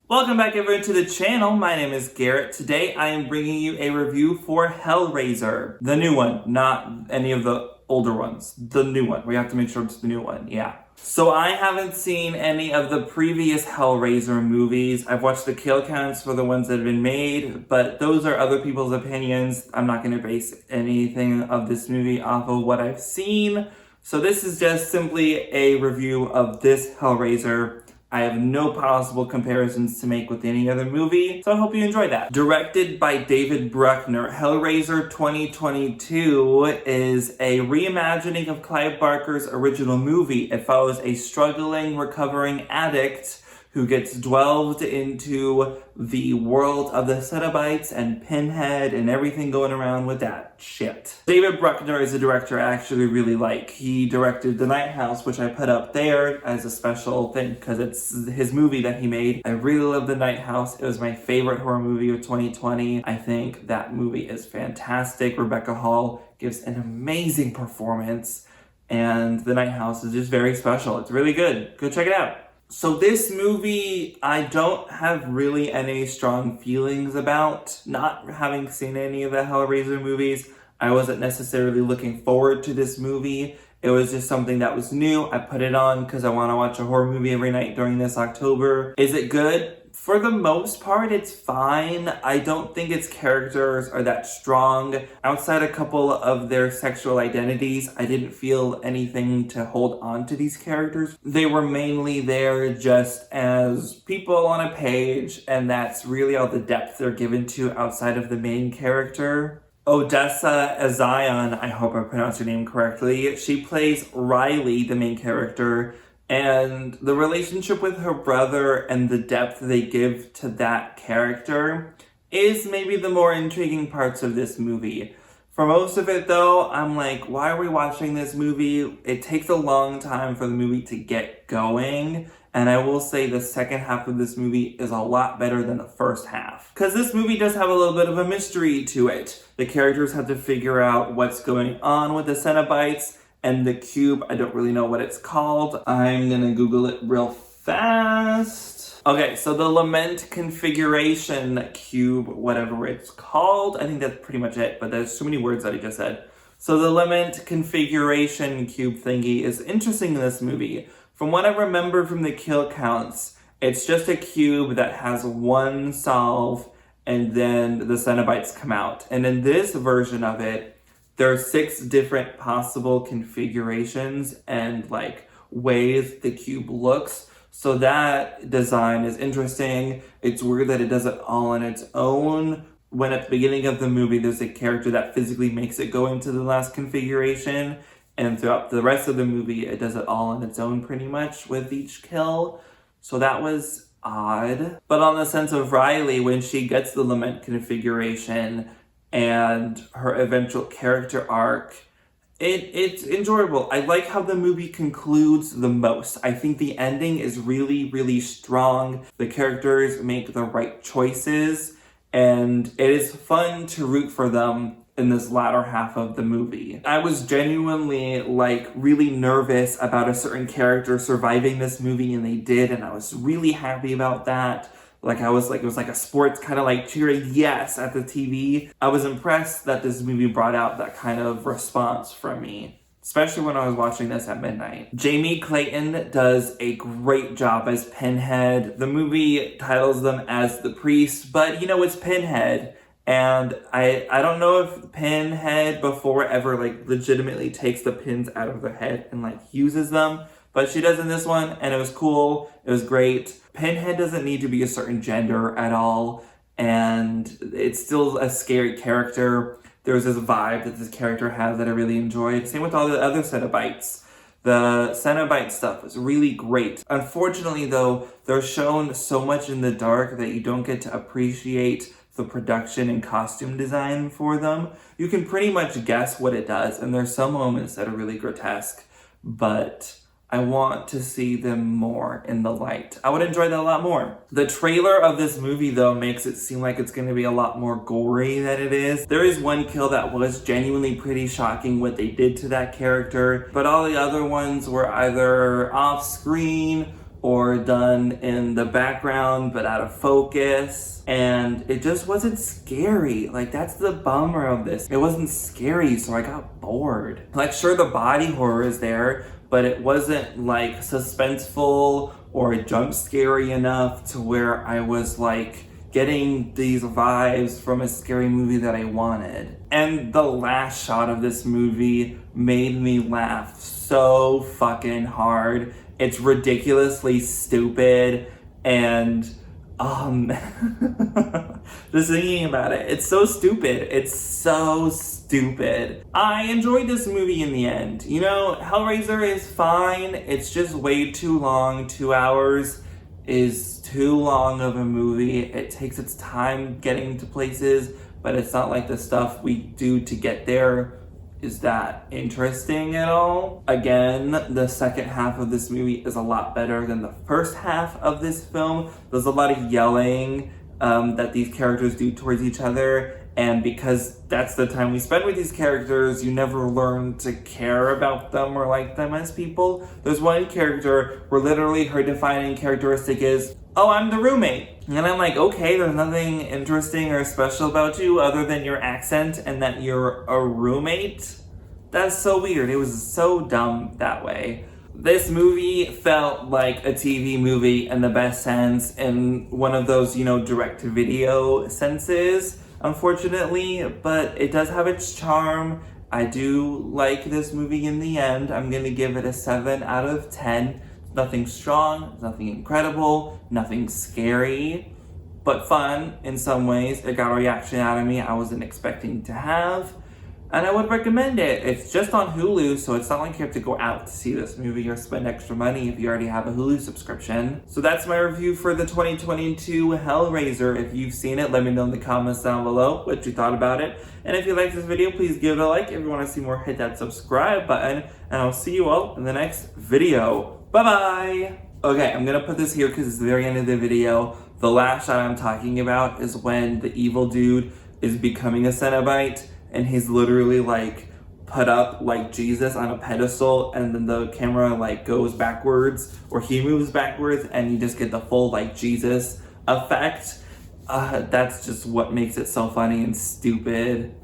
Welcome back everyone to the channel. My name is Garrett. Today I am bringing you a review for Hellraiser. The new one, not any of the older ones. The new one. We have to make sure it's the new one, yeah. So I haven't seen any of the previous Hellraiser movies. I've watched the kill counts for the ones that have been made, but those are other people's opinions. I'm not going to base anything of this movie off of what I've seen. So this is just simply a review of this Hellraiser. I have no possible comparisons to make with any other movie, so I hope you enjoy that. Directed by David Bruckner, Hellraiser 2022 is a reimagining of Clive Barker's original movie. It follows a struggling, recovering addict who gets delved into the world of the Cenobites and Pinhead and everything going around with that shit. David Bruckner is a director I actually really like. He directed The Night House, which I put up there as a special thing because it's his movie that he made. I really love The Night House. It was my favorite horror movie of 2020. I think that movie is fantastic. Rebecca Hall gives an amazing performance, and The Night House is just very special. It's really good. Go check it out. So this movie, I don't have really any strong feelings about. Not having seen any of the Hellraiser movies, I wasn't necessarily looking forward to this movie. It was just something that was new. I put it on because I want to watch a horror movie every night during this October. Is it good? For the most part, it's fine. I don't think its characters are that strong. Outside a couple of their sexual identities, I didn't feel anything to hold on to these characters. They were mainly there just as people on a page, and that's really all the depth they're given to outside of the main character. Odessa Azion, I hope I pronounced her name correctly. She plays Riley, the main character. And the relationship with her brother and the depth they give to that character is maybe the more intriguing parts of this movie. For most of it though, I'm like, why are we watching this movie? It takes a long time for the movie to get going. And I will say the second half of this movie is a lot better than the first half. Because this movie does have a little bit of a mystery to it. The characters have to figure out what's going on with the Cenobites. And the cube, I don't really know what it's called. I'm gonna Google it real fast. Okay, so the Lament Configuration Cube, whatever it's called. I think that's pretty much it, but there's so many words that I just said. So the Lament Configuration Cube thingy is interesting in this movie. From what I remember from the kill counts, it's just a cube that has one solve and then the Cenobites come out. And in this version of it, there are 6 different possible configurations and like ways the cube looks. So that design is interesting. It's weird that it does it all on its own. When at the beginning of the movie, there's a character that physically makes it go into the last configuration. And throughout the rest of the movie, it does it all on its own pretty much with each kill. So that was odd. But on the sense of Riley, when she gets the Lament configuration, and her eventual character arc, it's enjoyable. I like how the movie concludes the most. I think the ending is really, really strong. The characters make the right choices, and it is fun to root for them in this latter half of the movie. I was genuinely really nervous about a certain character surviving this movie, and they did, and I was really happy about that. It was like a sports kind of cheering yes at the TV. I was impressed that this movie brought out that kind of response from me, especially when I was watching this at midnight. Jamie Clayton does a great job as Pinhead. The movie titles them as the priest, but it's Pinhead. And I don't know if Pinhead before ever legitimately takes the pins out of their head and uses them. But she does in this one, and it was cool. It was great. Pinhead doesn't need to be a certain gender at all, and it's still a scary character. There's this vibe that this character has that I really enjoyed. Same with all the other Cenobites. The Cenobite stuff was really great. Unfortunately, though, they're shown so much in the dark that you don't get to appreciate the production and costume design for them. You can pretty much guess what it does, and there's some moments that are really grotesque, but I want to see them more in the light. I would enjoy that a lot more. The trailer of this movie, though, makes it seem like it's going to be a lot more gory than it is. There is one kill that was genuinely pretty shocking what they did to that character, but all the other ones were either off screen or done in the background but out of focus, and it just wasn't scary. Like, that's the bummer of this. It wasn't scary, so I got bored. Like, sure, the body horror is there, but it wasn't like suspenseful or jump scary enough to where I was like getting these vibes from a scary movie that I wanted. And the last shot of this movie made me laugh so fucking hard. It's ridiculously stupid, and just thinking about it, it's so stupid. It's so stupid. I enjoyed this movie in the end. You know, Hellraiser is fine. It's just way too long. 2 hours is too long of a movie. It takes its time getting to places, but it's not like the stuff we do to get there is that interesting at all. Again, the second half of this movie is a lot better than the first half of this film. There's a lot of yelling that these characters do towards each other, and because that's the time we spend with these characters, you never learn to care about them or like them as people. There's one character where literally her defining characteristic is, oh, I'm the roommate. And I'm like, okay, there's nothing interesting or special about you other than your accent and that you're a roommate. That's so weird. It was so dumb that way. This movie felt like a TV movie in the best sense, in one of those, you know, direct-to-video senses, unfortunately, but it does have its charm. I do like this movie in the end. I'm gonna give it a 7 out of 10. Nothing strong, nothing incredible, nothing scary, but fun in some ways. It got a reaction out of me I wasn't expecting to have, and I would recommend it. It's just on Hulu, so it's not like you have to go out to see this movie or spend extra money if you already have a Hulu subscription. So that's my review for the 2022 Hellraiser. If you've seen it, let me know in the comments down below what you thought about it. And if you liked this video, please give it a like. If you want to see more, hit that subscribe button, and I'll see you all in the next video. Bye-bye! Okay, I'm gonna put this here because it's the very end of the video. The last shot I'm talking about is when the evil dude is becoming a Cenobite, and he's literally like put up like Jesus on a pedestal, and then the camera like goes backwards, or he moves backwards, and you just get the full like Jesus effect. That's just what makes it so funny and stupid.